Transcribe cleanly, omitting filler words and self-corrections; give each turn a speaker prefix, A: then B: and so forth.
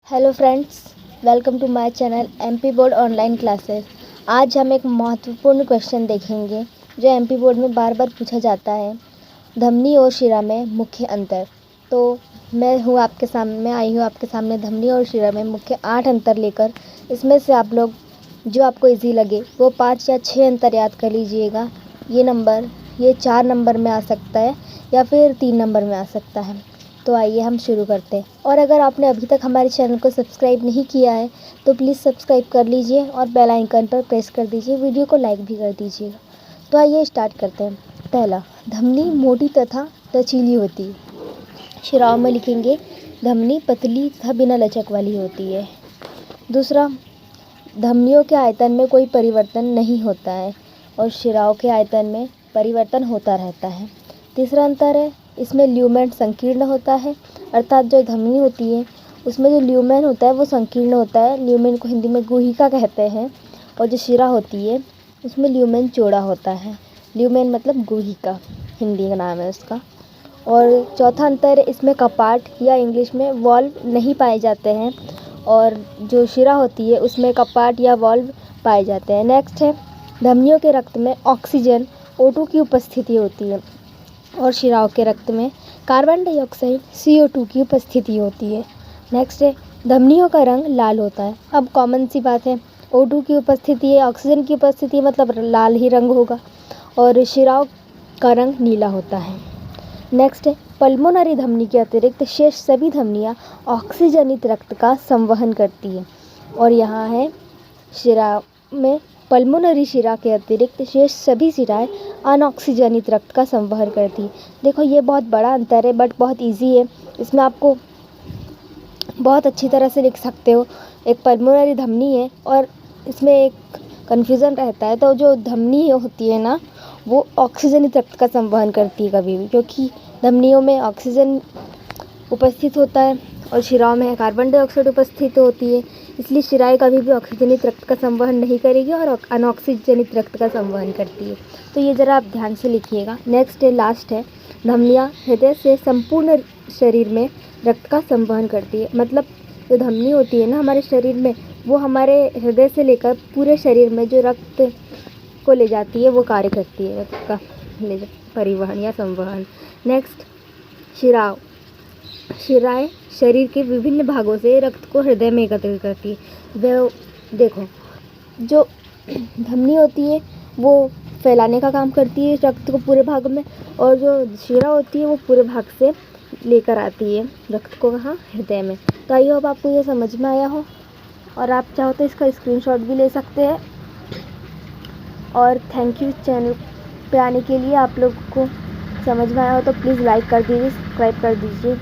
A: Hello friends, welcome to my channel MP board online classes. आज हम एक महत्वपूर्ण क्वेश्चन देखेंगे जो एमपी बोर्ड में बार बार पूछा जाता है, धमनी और शिरा में मुख्य अंतर। तो मैं आई हूँ आपके सामने धमनी और शिरा में मुख्य 8 अंतर लेकर। इसमें से आप लोग जो आपको इजी लगे वो 5 या 6 अंतर याद कर लीजिएगा। ये 4 नंबर में आ सकता है या फिर 3 नंबर में आ सकता है। तो आइए हम शुरू करते हैं। और अगर आपने अभी तक हमारे चैनल को सब्सक्राइब नहीं किया है तो प्लीज़ सब्सक्राइब कर लीजिए और बेल आइकन पर प्रेस कर दीजिए। वीडियो को लाइक भी कर दीजिएगा। तो आइए स्टार्ट करते हैं। पहला, धमनी मोटी तथा लचीली होती है। शिराओं में लिखेंगे धमनी पतली तथा बिना लचक वाली होती है। दूसरा, धमनियों के आयतन में कोई परिवर्तन नहीं होता है और शिराओं के आयतन में परिवर्तन होता रहता है। तीसरा अंतर है, इसमें ल्यूमेन संकीर्ण होता है, अर्थात जो धमनी होती है उसमें जो ल्यूमेन होता है वो संकीर्ण होता है। ल्यूमेन को हिंदी में गुहिका कहते हैं। और जो शिरा होती है उसमें ल्यूमेन चौड़ा होता है। ल्यूमेन मतलब गुहिका, हिंदी का नाम है उसका। और चौथा अंतर है, इसमें कपाट या इंग्लिश में वॉल्व नहीं पाए जाते हैं और जो शिरा होती है उसमें कपाट या वॉल्व पाए जाते हैं। नेक्स्ट है, धमनियों के रक्त में ऑक्सीजन O2 की उपस्थिति होती है और शिराओं के रक्त में कार्बन डाइऑक्साइड CO2 की उपस्थिति होती है। नेक्स्ट है, धमनियों का रंग लाल होता है। अब कॉमन सी बात है, O2 की उपस्थिति है, ऑक्सीजन की उपस्थिति मतलब लाल ही रंग होगा। और शिराओं का रंग नीला होता है। नेक्स्ट है, पल्मोनरी धमनी के अतिरिक्त शेष सभी धमनियाँ ऑक्सीजनित रक्त का संवहन करती है। और यहाँ है, शिरा में पल्मोनरी शिरा के अतिरिक्त शेष सभी शिराएं अनऑक्सीजनित रक्त का संवहन करती है। देखो ये बहुत बड़ा अंतर है बट बहुत इजी है। इसमें आपको बहुत अच्छी तरह से लिख सकते हो। एक पल्मोनरी धमनी है और इसमें एक कन्फ्यूज़न रहता है, तो जो धमनी होती है ना वो ऑक्सीजनित रक्त का संवहन करती है कभी भी, क्योंकि धमनियों में ऑक्सीजन उपस्थित होता है और शिराओं में कार्बन डाइऑक्साइड उपस्थित होती है। इसलिए शिराएं कभी भी ऑक्सीजनित रक्त का संवहन नहीं करेगी और अनऑक्सीजनित रक्त का संवहन करती है। तो ये ज़रा आप ध्यान से लिखिएगा। नेक्स्ट है, लास्ट है, धमनियाँ हृदय से संपूर्ण शरीर में रक्त का संवहन करती है। मतलब जो धमनी होती है ना हमारे शरीर में, वो हमारे हृदय से लेकर पूरे शरीर में जो रक्त को ले जाती है वो कार्य करती है, रक्त का परिवहन या संवहन। नेक्स्ट, शिराएं शरीर के विभिन्न भागों से रक्त को हृदय में एकत्रित करती है। वो देखो, जो धमनी होती है वो फैलाने का काम करती है रक्त को पूरे भाग में, और जो शिरा होती है वो पूरे भाग से लेकर आती है रक्त को कहाँ, हृदय में। तो आई होप आपको ये समझ में आया हो, और आप चाहो तो इसका स्क्रीनशॉट भी ले सकते हैं। और थैंक यू चैनल पे आने के लिए। आप लोग को समझ में आया हो तो प्लीज़ लाइक कर दीजिए, सब्सक्राइब कर दीजिए।